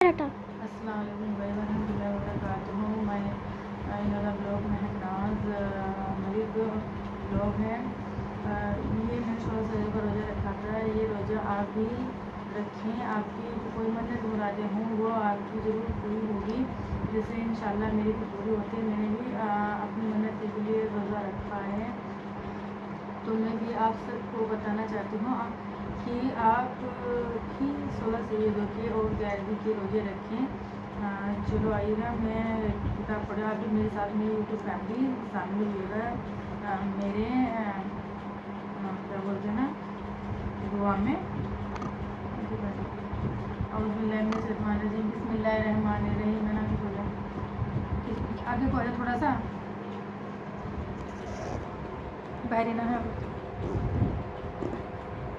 السلام علیکم ورحمۃ اللہ وبرکاتہ. میں انہا بلاگ مہناز ملک بلاگ ہے. یہ میں 16 سے کا روزہ رکھا تھا. یہ روزہ آپ بھی رکھیں. آپ کی کوئی منت مرادیں ہوں وہ آپ کی ضرور پوری ہوگی. جیسے انشاءاللہ میری بھی پوری ہوتی ہے. میں نے بھی اپنی منت کے لیے روزہ رکھا ہے. تو میں بھی آپ سب کو بتانا چاہتی ہوں کہ آپ بھی 16 سیدوں کے اور 11ویں کے روزے رکھیں. چلو آئیے گا میں کتاب پڑھا. آپ بھی میرے ساتھ میری یوٹیوب فیملی شامل ہوئے گا میرے کیا بولتے ہیں نا دعا میں. اعوذ باللہ من الشیطان الرجیم. بسم اللہ الرحمن الرحیم. میں نے بولا آگے کو تھوڑا سا بحری نہ ہے.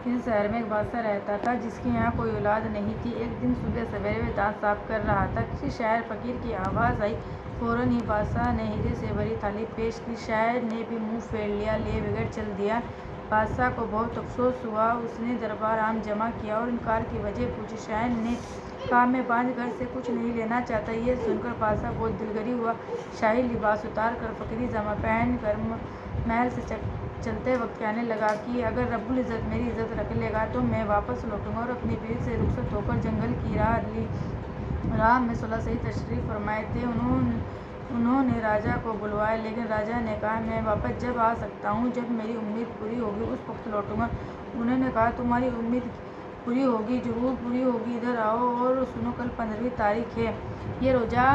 اس شہر میں ایک بادشاہ رہتا تھا جس کے یہاں کوئی اولاد نہیں تھی. ایک دن صبح سویرے وہ دانت صاف کر رہا تھا. کسی شاعر فقیر کی آواز آئی. فوراً ہی بادشاہ نے ہیرے سے بھری تھالی پیش کی. شاعر نے بھی منہ پھیر لیا لیے بغیر چل دیا. بادشاہ کو بہت افسوس ہوا. اس نے دربار عام جمع کیا اور انکار کی وجہ پوچھی. شاعر نے کہا میں 5 گھر سے کچھ نہیں لینا چاہتا. یہ سن کر بادشاہ بہت دلگری ہوا. شاہی لباس اتار کر فقیری جامہ پہن کر محل سے چلتے وقت کہنے لگا کہ اگر رب العزت میری عزت رکھ لے گا تو میں واپس لوٹوں گا. اور اپنی بیوی سے رخصت ہو کر جنگل کی راہ میں 16 سید تشریف فرمائے تھے. انہوں نے راجا کو بلوایا لیکن راجا نے کہا میں واپس جب آ سکتا ہوں جب میری امید پوری ہوگی اس وقت لوٹوں گا. انہوں نے کہا تمہاری امید پوری ہوگی ضرور پوری ہوگی. ادھر آؤ اور سنو کل 15ویں تاریخ ہے. یہ روزہ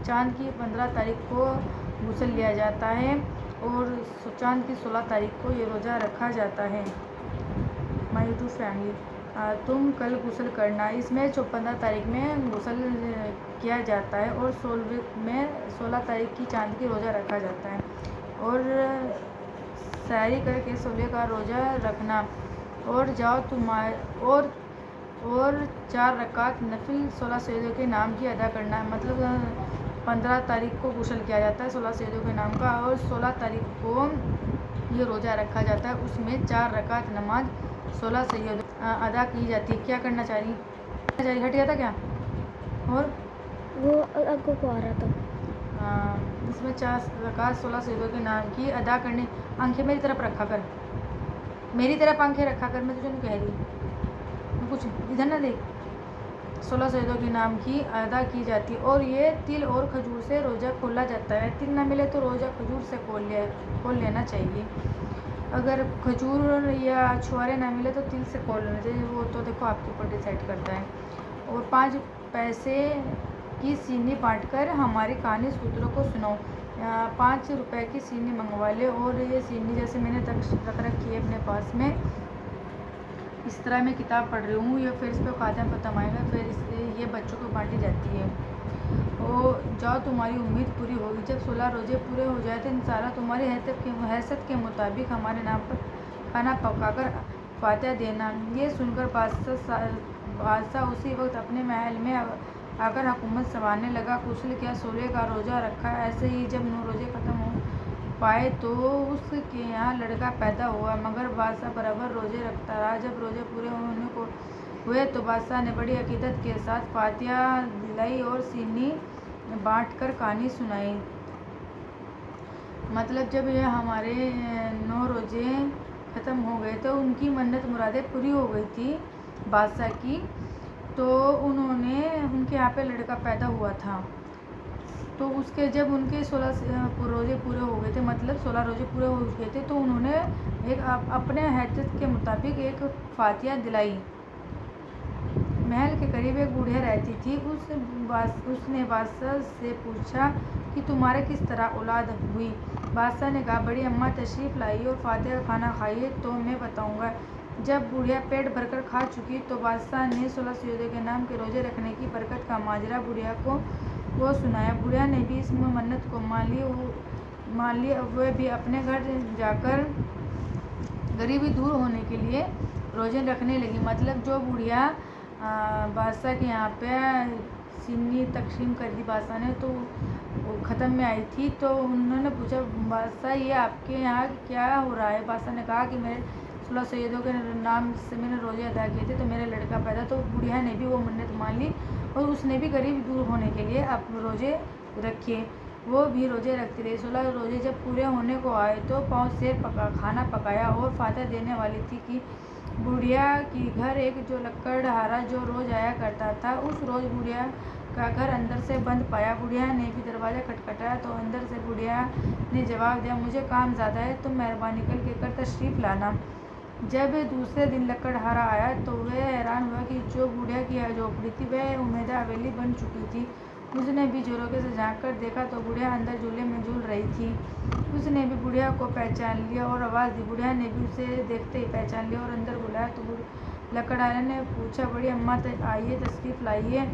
چاند کی 15 تاریخ کو غسل لیا جاتا ہے اور چاند کی 16 تاریخ کو یہ روزہ رکھا جاتا ہے. مائی یوٹیوب فیملی تم کل غسل کرنا. اس میں 15 تاریخ میں غسل کیا جاتا ہے اور 16 تاریخ کی چاند کی روزہ رکھا جاتا ہے. اور سحری کر کے 16 کا روزہ رکھنا اور جاؤ اور 4 رکعت نفل 16 سیدوں کے نام کی ادا کرنا. مطلب 15 تاریخ کو غسل کیا جاتا ہے 16 سیدوں کے نام کا اور 16 تاریخ کو یہ روزہ رکھا جاتا ہے. اس میں 4 رکعت نماز 16 سیدوں ادا کی جاتی ہے. کیا کرنا چاہ رہی ہٹ گیا تھا کیا اور وہ اگو کو آ رہا تھا. اس میں 4 رکعت 16 سیدوں کے نام کی ادا کرنے. آنکھیں میری طرف رکھا کر. میری طرف آنکھیں رکھا کر. میں تجھے نہیں کہہ رہی کچھ ادھر نہ دیکھ. 16 سیدوں کے نام کی ادا کی جاتی ہے اور یہ تل اور کھجور سے روزہ کھولا جاتا ہے. تل نہ ملے تو روزہ کھجور سے کھول لینا چاہیے. اگر کھجور یا چھوارے نہ ملے تو تل سے کھول لینا چاہیے. وہ تو دیکھو آپ کے اوپر ڈیسائڈ کرتا ہے. اور 5 پیسے کی سینی بانٹ کر ہماری کہانی سوتروں کو سناؤ. 5 روپے کی سینی منگوا لے. اور یہ سینی جیسے میں نے رکھ رکھی ہے اپنے پاس میں اس طرح میں کتاب پڑھ رہی ہوں. یا پھر اس پہ خاتم ختم آئے گا. پھر یہ بچوں کو بانٹی جاتی ہے. اور جاؤ تمہاری امید پوری ہوگی. جب 16 روزے پورے ہو جائے تو انشاءاللہ تمہاری حیثیت کے مطابق ہمارے نام پر کھانا پکا کر فاتحہ دینا. یہ سن کر بادشاہ اسی وقت اپنے محل میں آ کر حکومت سنبھالنے لگا. غسل کیا 16 کا روزہ رکھا. ایسے ہی جب 9 روزے ختم ہو پائے تو اس کے یہاں لڑکا پیدا ہوا. مگر بادشاہ برابر روزے رکھتا رہا. جب روزے پورے ہوئے تو بادشاہ نے بڑی عقیدت کے ساتھ فاتحہ دلائی اور سینی بانٹ کر کہانی سنائی. مطلب جب یہ ہمارے 9 روزے ختم ہو گئے تو ان کی منت مرادیں پوری ہو گئی تھی بادشاہ کی. تو ان کے یہاں پہ لڑکا پیدا ہوا تھا. تو اس کے جب ان کے 16 روزے پورے ہو گئے تھے مطلب 16 روزے پورے ہو گئے تھے تو انہوں نے اپنے حیثیت کے مطابق ایک فاتحہ دلائی. محل کے قریب ایک بوڑھیا رہتی تھی. اس نے بادشاہ سے پوچھا کہ تمہارے کس طرح اولاد ہوئی. بادشاہ نے کہا بڑی اماں تشریف لائیے اور فاتحہ کا کھانا کھائیے تو میں بتاؤں گا. جب بوڑھیا پیٹ بھر کر کھا چکی تو بادشاہ نے 16 سیدوں کے نام کے روزے رکھنے کی برکت کا ماجرا بوڑھیا کو سنایا. بوڑھیا نے بھی اس منت کو مان لی. وہ بھی اپنے گھر جا کر غریبی دور ہونے کے لیے روزے رکھنے لگی. مطلب جو بوڑھیا بادشاہ کے یہاں پہ سینی تقسیم کر دی بادشاہ نے تو ختم میں آئی تھی. تو انہوں نے پوچھا بادشاہ یہ آپ کے یہاں کیا ہو رہا ہے. بادشاہ نے کہا کہ میرے 16 سیدوں کے نام سے میں نے روزے ادا کیے تھے تو میرا لڑکا پیدا. تو بوڑھیا نے بھی وہ منت مان لی اور اس نے بھی غریبی دور ہونے کے لیے اب روزے رکھے، وہ بھی روزے رکھتی رہی۔ 16 روزے جب پورے ہونے کو آئے تو پاؤں سے کھانا پکایا اور فاتح دینے والی تھی کہ بڑھیا کی گھر ایک جو لکڑہارا جو روز آیا کرتا تھا، اس روز بڑھیا کا گھر اندر سے بند پایا۔ بڑھیا نے بھی دروازہ کھٹکھٹایا تو اندر سے بڑھیا نے جواب دیا، مجھے کام زیادہ ہے، تم مہربانی کر تشریف لانا۔ جب دوسرے دن لکڑہارا آیا تو وہ حیران ہوا کہ جو بڑھیا کی جھونپڑی تھی وہ امیدہ حویلی بن چکی تھی۔ اس نے بھی جھروکے سے جھانک کر دیکھا تو بڑھیا اندر جھولے میں جھول رہی تھی۔ اس نے بھی بڑھیا کو پہچان لیا اور آواز دی، بڑھیا نے بھی اسے دیکھتے ہی پہچان لیا اور اندر بلایا تو لکڑہارے نے پوچھا، بڑی اماں آئیے، تشریف لائیے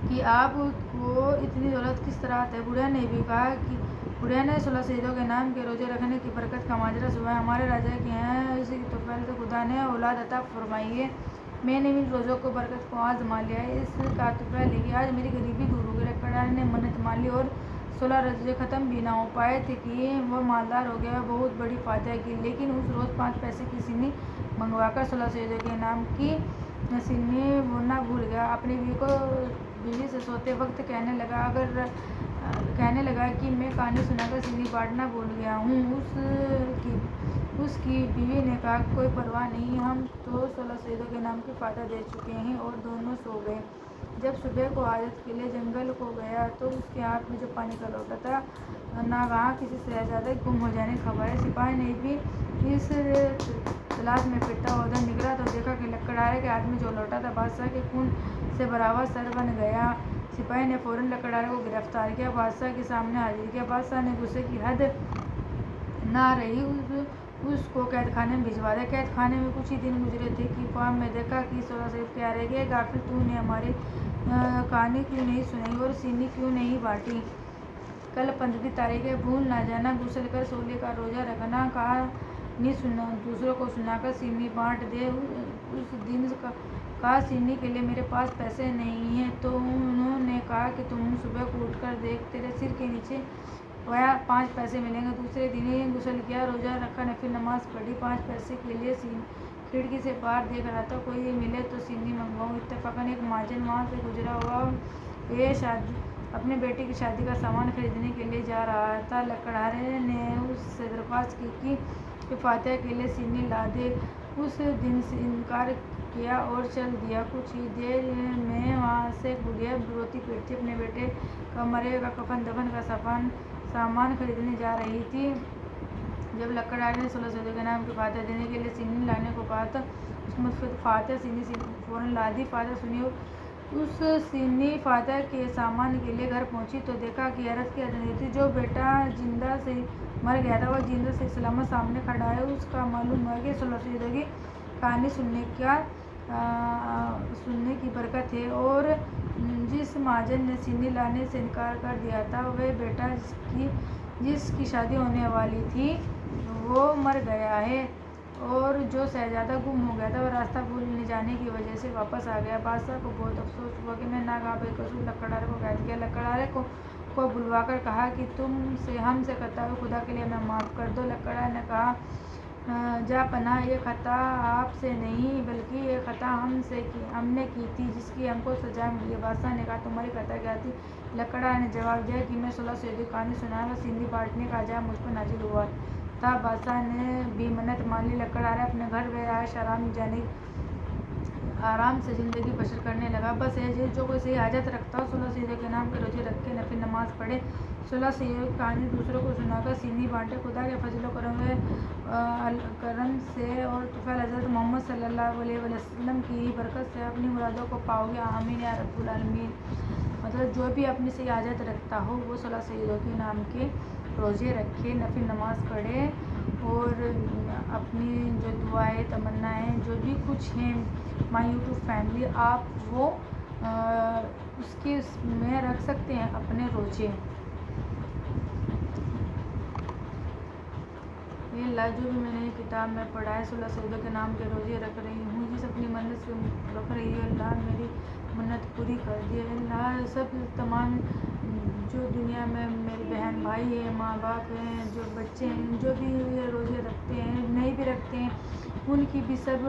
کہ آپ کو اتنی دولت کس طرح آتا ہے؟ بڑھیا نے بھی کہا کہ بڑھیا نے 16 سیدوں کے نام کے روزے رکھنے کی برکت کا ماجرا سنایا۔ ہمارے راجا کے ہیں، اسی تو پہلے تو خدا نے اولاد عطا فرمائی ہے، میں نے ان روزوں کو برکت کو آزما لیا ہے، اس کا تو پہلے کہ آج میری غریبی دور ہوگی۔ لکڑہارے نے منت مان لی اور 16 روزے ختم بھی نہ ہو پائے تھے کہ وہ مالدار ہو گیا۔ بہت بڑی فاتحہ کی، لیکن اس روز 5 پیسے کی سینی منگوا کر 16 سیدوں کے نام کی سینی بھرنا بھول گیا۔ اپنی بیوی سے سوتے وقت کہنے لگا کہ میں کہانی سنا کر سینی بانٹنا بھول گیا ہوں۔ اس کی بیوی نے کہا، کوئی پرواہ نہیں، ہم تو 16 سیدوں کے نام کی فاتحہ دے چکے ہیں، اور دونوں سو گئے۔ جب صبح کو حاجت کے لیے جنگل کو گیا تو اس کے ہاتھ میں جو پانی کا لوٹا تھا، ناگہاں کسی شہزادے کے گم ہو جانے کی خبر آئی۔ سپاہی نے بھی اس تلاش میں پھرتا ہوا ادھر نکلا تو دیکھا کہ لکڑہارے کے ہاتھ میں جو لوٹا تھا بادشاہ کے خون سے بھرا ہوا سر بن گیا۔ سپاہی نے فوراً لکڑہارے کو گرفتار کیا، بادشاہ کے سامنے حاضر کیا۔ بادشاہ نے غصے کی حد نہ رہی، اس کو قید خانے میں بھجوا دیا۔ قید خانے میں کچھ ہی دن گزرے تھے کہ خواب میں دیکھا کہ 16 سید کہہ رہے کہ غافل، تو نے ہماری کہانی کیوں نہیں سنائی اور سینی کیوں نہیں بانٹی؟ کل 15 تاریخ ہے، بھول نہ جانا، غسل کر 16 کا روزہ رکھنا، کہانی دوسروں کو سنا کر سینی بانٹ دے۔ اس دن کہا، سینی کے لیے میرے پاس پیسے نہیں ہیں، تو انہوں نے کہا کہ تم صبح کو اٹھ کر دیکھ، تیرے سر کے نیچے 5 پیسے ملیں گے۔ دوسرے دن غسل کیا، روزہ رکھا، نفل نماز پڑھی، 5 پیسے کے لیے کھڑکی سے باہر دیکھ رہا تھا، کوئی ملے تو سینی منگواؤں۔ اتفاقاً ایک مہاجن وہاں سے گزرا ہوا اپنے بیٹے کی شادی کا سامان خریدنے کے لیے جا رہا تھا۔ لکڑہارے نے اس سے درخواست کی کہ فاتحہ کے لیے سینی لا دے۔ اس دن سے انکار کیا اور چل دیا۔ کچھ ہی دیر میں وہاں سے بڑھیا روتی پیٹتی اپنے بیٹے کا مرے کا کفن دفن کا سامان خریدنے جا رہی تھی۔ جب لکڑہارے نے 16 سیدوں کے نام کی فاتحہ دینے کے لیے سینی لانے کو کہا تو اس نے سینی فوراً لا دی۔ فاتحہ سنی اور اس سینی فاتحہ کے سامان کے لیے گھر پہنچی تو دیکھا کہ حیرت کی حد نہیں تھی، جو بیٹا زندہ سے مر گیا تھا وہ زندہ صحیح سلامت سامنے کھڑا ہے۔ اس کا معلوم ہوا کہ 16 سیدوں کی کہانی سننے کی برکت ہے، اور جس مہاجن نے سینی لانے سے انکار کر دیا تھا، وہ بیٹا جس کی شادی ہونے والی تھی وہ مر گیا ہے، اور جو شہزادہ گم ہو گیا تھا وہ راستہ بھول جانے کی وجہ سے واپس آ گیا۔ بادشاہ کو بہت افسوس ہوا کہ میں ناگہاں بے قصور لکڑہارے کو قید کیا۔ لکڑہارے کو بلوا کر کہا کہ ہم سے خطا ہوئی، خدا کے لیے ہمیں معاف کر دو۔ لکڑہارے نے کہا، جاں پناہ، یہ خطا آپ سے نہیں بلکہ یہ خطا ہم نے کی تھی، جس کی ہم کو سزا ملی ہے۔ بادشاہ نے کہا، تمہاری خطا کیا تھی؟ لکڑہارے نے جواب دیا کہ میں 16 سیدوں کی کہانی سنا کر سینی بانٹنے کا عذاب مجھ پر نازل ہوا تھا۔ بادشاہ نے بھی منت مان لی۔ لکڑہارا اپنے گھر میں عیش آرام سے زندگی بسر کرنے لگا۔ بس جو کوئی صحیح حاجت رکھتا ہو، 16 سیدوں کے نام کے روزے رکھے، نفل نماز پڑھے، 16 سیدوں کی کہانی دوسروں کو سنا کر سینی بانٹے، خدا کے فضل و کرم سے اور طفیل حضرت محمد صلی اللہ علیہ وسلم کی برکت سے اپنی مرادوں کو پاؤ گے، آمین یا رب العالمین۔ مطلب جو بھی اپنی صحیح حاجت رکھتا ہو وہ 16 سیدوں کے نام کے روزے رکھے، نفل نماز پڑھے، اور اپنی جو دعائیں تمنائیں جو بھی کچھ ہیں مائی یوٹیوب فیملی، آپ وہ اس میں رکھ سکتے ہیں اپنے روزے۔ اے اللہ، جو بھی میں نے کتاب میں پڑھا ہے، 16 سیدوں کے نام کے روزے رکھ رہی ہوں، جس اپنی منت سے رکھ رہی ہے، اللہ میری منت پوری کر دے۔ اللہ سب تمام جو دنیا میں میرے بہن بھائی ہیں، ماں باپ ہیں، جو بچے ہیں، جو بھی روزے رکھتے ہیں، نہیں بھی رکھتے ہیں، ان کی بھی سب